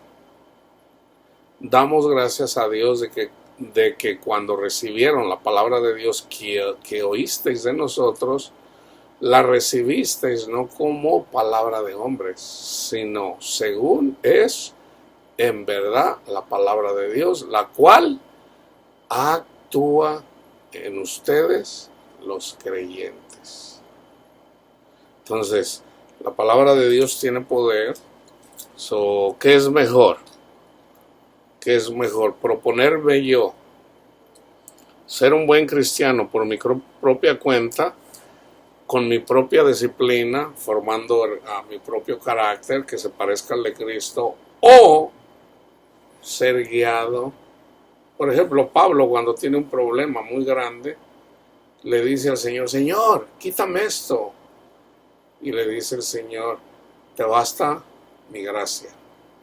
damos gracias a Dios de que cuando recibieron la palabra de Dios que oísteis de nosotros, la recibisteis no como palabra de hombres, sino según es en verdad la palabra de Dios, la cual actúa en ustedes los creyentes. Entonces, la palabra de Dios tiene poder. ¿Qué es mejor? ¿Qué es mejor? Proponerme yo ser un buen cristiano por mi propia cuenta, con mi propia disciplina, formando a mi propio carácter que se parezca al de Cristo, o ser guiado. Por ejemplo, Pablo, cuando tiene un problema muy grande, le dice al Señor: Señor, quítame esto. Y le dice el Señor: te basta mi gracia.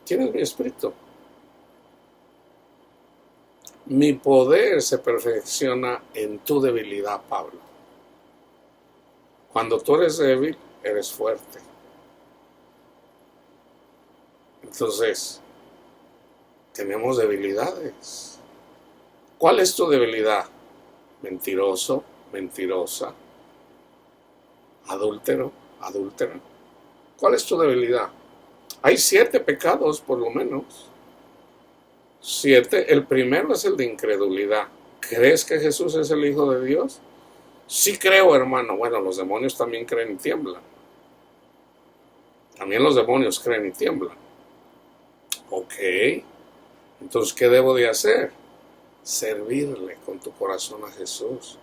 Tienes mi espíritu. Mi poder se perfecciona en tu debilidad, Pablo. Cuando tú eres débil, eres fuerte. Entonces, tenemos debilidades. ¿Cuál es tu debilidad? Mentiroso, mentirosa, adúltero, adúltera. ¿Cuál es tu debilidad? Hay 7 pecados, por lo menos. 7. El primero es el de incredulidad. ¿Crees que Jesús es el Hijo de Dios? Sí creo, hermano. Bueno, los demonios también creen y tiemblan. También los demonios creen y tiemblan. Ok. Entonces, ¿qué debo de hacer? Servirle con tu corazón a Jesús.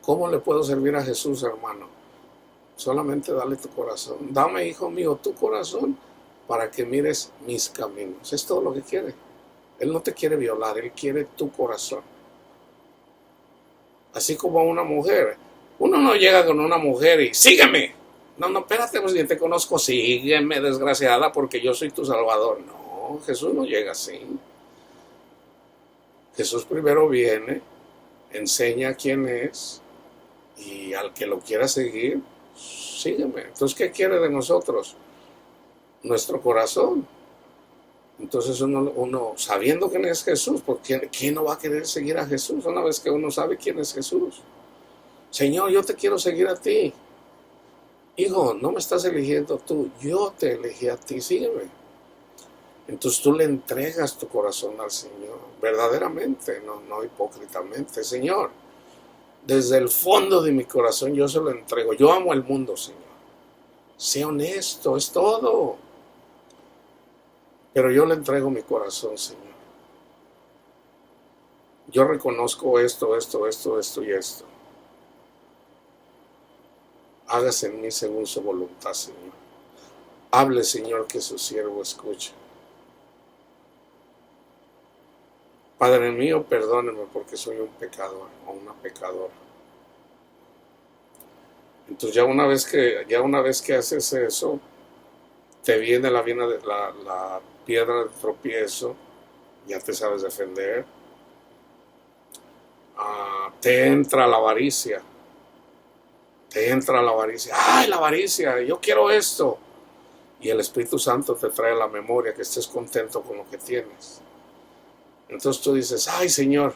¿Cómo le puedo servir a Jesús, hermano? Solamente dale tu corazón. Dame, hijo mío, tu corazón para que mires mis caminos. Es todo lo que quiere. Él no te quiere violar, Él quiere tu corazón. Así como a una mujer. Uno no llega con una mujer y sígueme. No, espérate, pues yo te conozco, sígueme, desgraciada, porque yo soy tu salvador. No, Jesús no llega así. Jesús primero viene, enseña quién es, y al que lo quiera seguir, sígueme. Entonces, ¿qué quiere de nosotros? Nuestro corazón. Entonces uno sabiendo quién es Jesús, porque ¿quién no va a querer seguir a Jesús una vez que uno sabe quién es Jesús? Señor, yo te quiero seguir a ti. Hijo, no me estás eligiendo tú, yo te elegí a ti, sígueme. Entonces tú le entregas tu corazón al Señor, verdaderamente, no hipócritamente. Señor, desde el fondo de mi corazón yo se lo entrego. Yo amo el mundo, Señor. Sé honesto, es todo. Pero yo le entrego mi corazón, Señor. Yo reconozco esto y esto. Hágase en mí según su voluntad, Señor. Hable, Señor, que su siervo escuche. Padre mío, perdóneme porque soy un pecador o una pecadora. Entonces ya una vez que haces eso, te viene la piedra de tropiezo, ya te sabes defender. Te entra la avaricia. ¡Ay, la avaricia! Yo quiero esto. Y el Espíritu Santo te trae a la memoria que estés contento con lo que tienes. Entonces tú dices: ¡ay, Señor!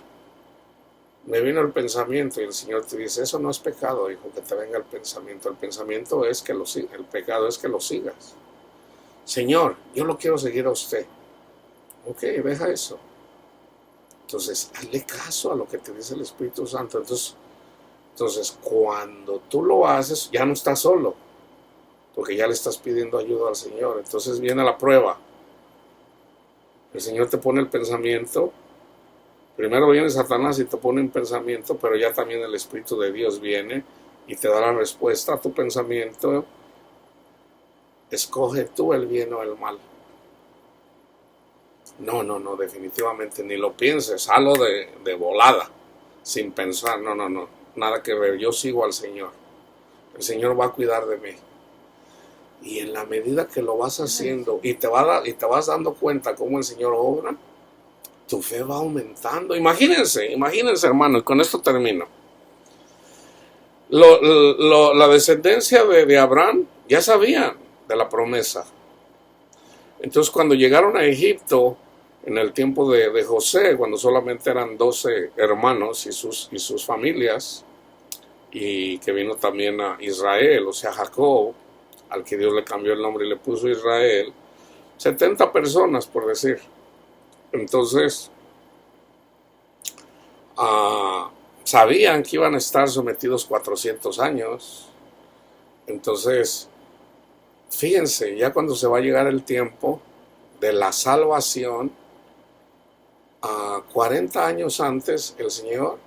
Me vino el pensamiento, y el Señor te dice: eso no es pecado, hijo, que te venga el pensamiento. El pensamiento es que el pecado es que lo sigas. Señor, yo lo quiero seguir a usted. Ok, deja eso. Entonces, hazle caso a lo que te dice el Espíritu Santo. Entonces, cuando tú lo haces, ya no estás solo, porque ya le estás pidiendo ayuda al Señor. Entonces viene la prueba. El Señor te pone el pensamiento. Primero viene Satanás y te pone un pensamiento, pero ya también el Espíritu de Dios viene y te da la respuesta a tu pensamiento. Escoge tú el bien o el mal. No, definitivamente ni lo pienses, hazlo de volada, sin pensar. No, nada que ver. Yo sigo al Señor. El Señor va a cuidar de mí. Y en la medida que lo vas haciendo y te vas dando cuenta cómo el Señor obra, tu fe va aumentando. Imagínense, hermano, y con esto termino. La descendencia de Abraham ya sabían de la promesa. Entonces, cuando llegaron a Egipto, en el tiempo de José, cuando solamente eran 12 hermanos y sus familias, y que vino también a Israel, o sea, Jacob, al que Dios le cambió el nombre y le puso Israel, 70 personas por decir. Entonces, sabían que iban a estar sometidos 400 años. Entonces, fíjense, ya cuando se va a llegar el tiempo de la salvación, a 40 años antes, el Señor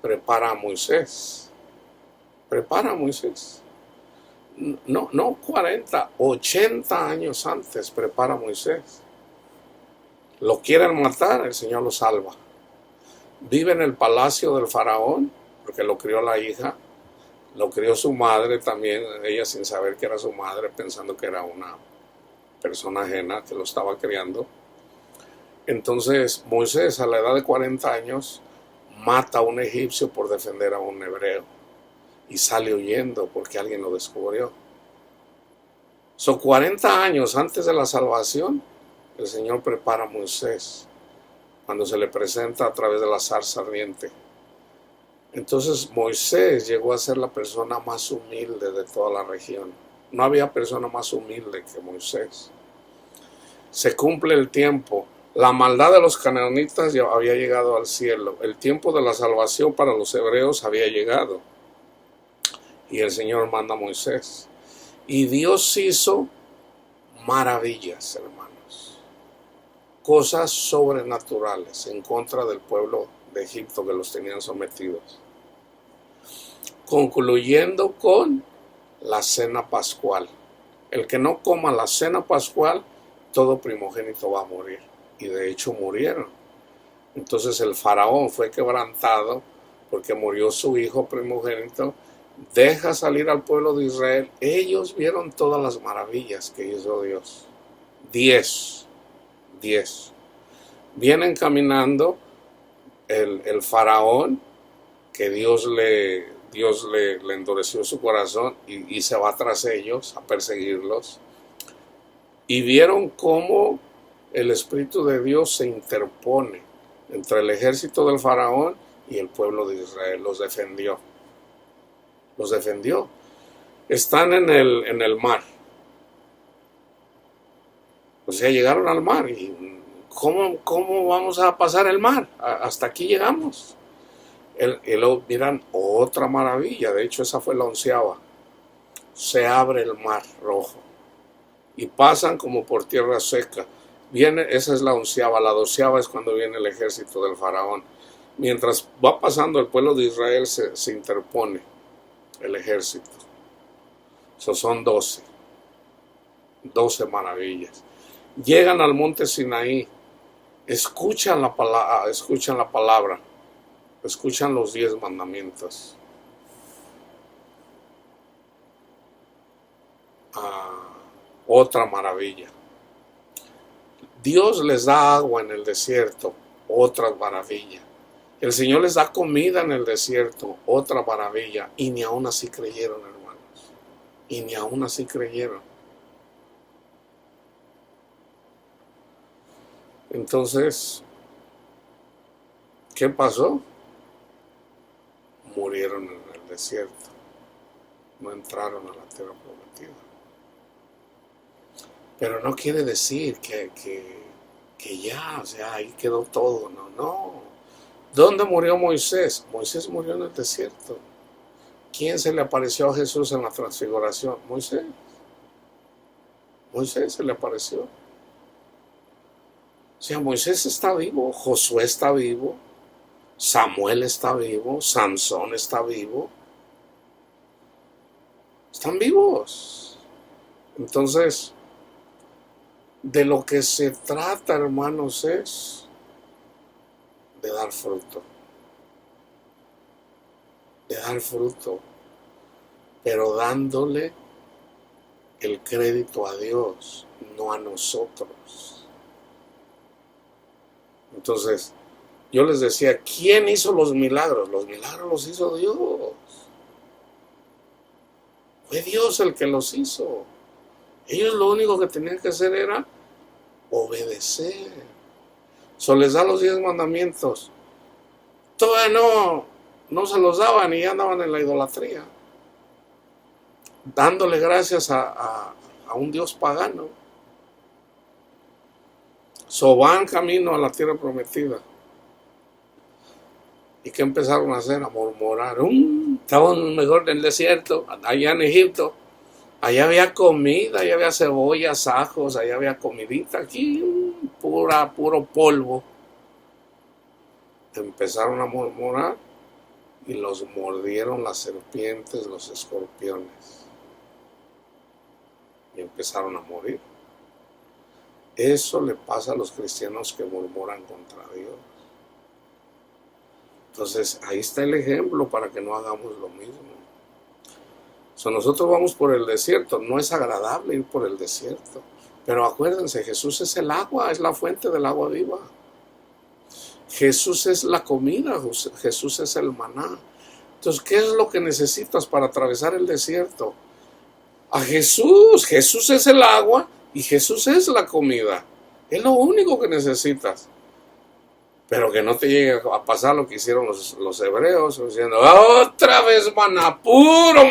prepara a Moisés. Prepara a Moisés. No 40, 80 años antes prepara a Moisés. Lo quieren matar, el Señor lo salva. Vive en el palacio del faraón, porque lo crió la hija, lo crió su madre también, ella sin saber que era su madre, pensando que era una persona ajena que lo estaba criando. Entonces Moisés, a la edad de 40 años, mata a un egipcio por defender a un hebreo y sale huyendo porque alguien lo descubrió. Son 40 años antes de la salvación, el Señor prepara a Moisés cuando se le presenta a través de la zarza ardiente. Entonces Moisés llegó a ser la persona más humilde de toda la región. No había persona más humilde que Moisés. Se cumple el tiempo. La maldad de los canaanitas ya había llegado al cielo. El tiempo de la salvación para los hebreos había llegado. Y el Señor manda a Moisés. Y Dios hizo maravillas, hermanos. Cosas sobrenaturales en contra del pueblo de Egipto que los tenían sometidos. Concluyendo con la cena pascual. El que no coma la cena pascual, todo primogénito va a morir. Y de hecho murieron. Entonces el faraón fue quebrantado porque murió su hijo primogénito. Deja salir al pueblo de Israel. Ellos vieron todas las maravillas que hizo Dios. 10. Vienen caminando el faraón, que Dios le endureció su corazón y se va tras ellos a perseguirlos. Y vieron cómo el Espíritu de Dios se interpone entre el ejército del faraón y el pueblo de Israel. Los defendió. Están en el mar. O sea, llegaron al mar. ¿Y cómo vamos a pasar el mar? Hasta aquí llegamos. Y luego miran otra maravilla. De hecho, esa fue la 11ª. Se abre el mar rojo. Y pasan como por tierra seca. Esa es la 11ª. La 12ª es cuando viene el ejército del faraón. Mientras va pasando el pueblo de Israel, se interpone el ejército. Eso son 12 maravillas. Llegan al monte Sinaí, escuchan la palabra, escuchan los 10 mandamientos. Otra maravilla. Dios les da agua en el desierto, otra maravilla. El Señor les da comida en el desierto, otra maravilla. Y ni aún así creyeron, hermanos. Y ni aún así creyeron. Entonces, ¿qué pasó? Murieron en el desierto. No entraron a la tierra prometida. Pero no quiere decir que ya, o sea, ahí quedó todo. No. ¿Dónde murió Moisés? Moisés murió en el desierto. ¿Quién se le apareció a Jesús en la transfiguración? Moisés. Moisés se le apareció. O sea, Moisés está vivo, Josué está vivo, Samuel está vivo, Sansón está vivo. Están vivos. Entonces, de lo que se trata, hermanos, es de dar fruto. De dar fruto. Pero dándole el crédito a Dios, no a nosotros. Entonces, yo les decía, ¿quién hizo los milagros? Los milagros los hizo Dios. Fue Dios el que los hizo. Ellos lo único que tenían que hacer era obedecer. Les da los 10 mandamientos. Todavía no. no se los daban y ya andaban en la idolatría, dándole gracias a un Dios pagano. Van camino a la tierra prometida. ¿Y qué empezaron a hacer? A murmurar. Estaban mejor en el desierto, allá en Egipto. Allá había comida, allá había cebollas, ajos, allá había comidita. Aquí puro polvo. Empezaron a murmurar y los mordieron las serpientes, los escorpiones. Y empezaron a morir. Eso le pasa a los cristianos que murmuran contra Dios. Entonces, ahí está el ejemplo para que no hagamos lo mismo. Nosotros vamos por el desierto. No es agradable ir por el desierto. Pero acuérdense, Jesús es el agua, es la fuente del agua viva. Jesús es la comida, Jesús es el maná. Entonces, ¿qué es lo que necesitas para atravesar el desierto? A Jesús. Jesús es el agua y Jesús es la comida. Es lo único que necesitas. Pero que no te llegue a pasar lo que hicieron los hebreos, diciendo, otra vez maná, puro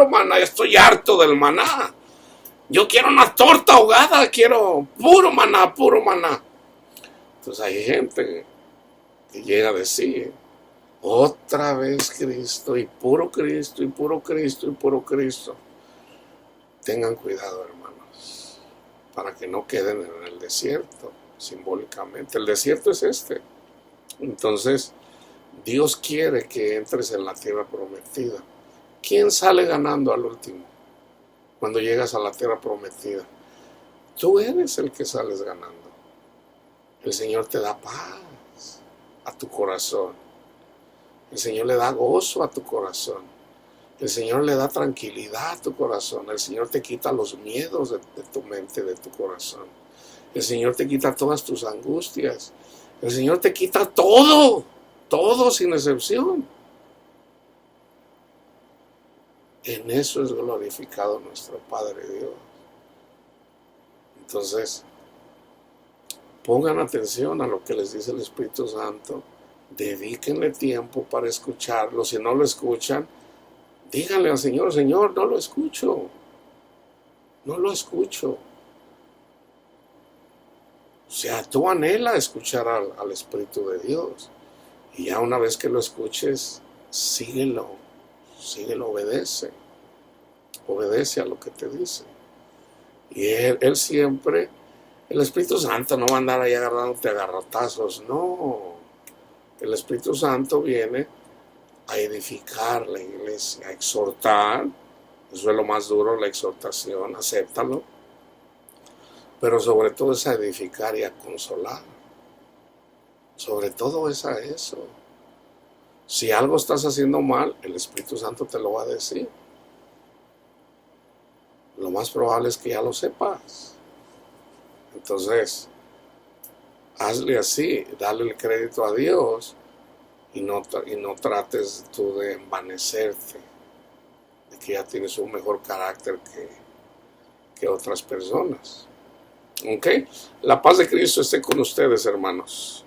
maná, estoy harto del maná. Yo quiero una torta ahogada, quiero puro maná. Entonces hay gente que llega a decir, otra vez Cristo, y puro Cristo, y puro Cristo, y puro Cristo. Tengan cuidado, hermanos, para que no queden en el desierto. Simbólicamente, el desierto es este. Entonces, Dios quiere que entres en la tierra prometida. ¿Quién sale ganando al último? Cuando llegas a la tierra prometida, tú eres el que sales ganando. El Señor te da paz a tu corazón. El Señor le da gozo a tu corazón. El Señor le da tranquilidad a tu corazón. El Señor te quita los miedos de tu mente, de tu corazón. El Señor te quita todas tus angustias. El Señor te quita todo sin excepción. En eso es glorificado nuestro Padre Dios. Entonces, pongan atención a lo que les dice el Espíritu Santo. Dedíquenle tiempo para escucharlo. Si no lo escuchan, díganle al Señor, Señor, no lo escucho. No lo escucho. O sea, tú anhela escuchar al Espíritu de Dios. Y ya una vez que lo escuches, síguelo, obedece. Obedece a lo que te dice. Y él siempre, el Espíritu Santo no va a andar ahí agarrándote a garrotazos, no. El Espíritu Santo viene a edificar la iglesia, a exhortar. Eso es lo más duro, la exhortación, acéptalo. Pero sobre todo es a edificar y a consolar. Sobre todo es a eso. Si algo estás haciendo mal, el Espíritu Santo te lo va a decir. Lo más probable es que ya lo sepas. Entonces, hazle así, dale el crédito a Dios y no trates tú de envanecerte, de que ya tienes un mejor carácter que otras personas. ¿Ok? La paz de Cristo esté con ustedes, hermanos.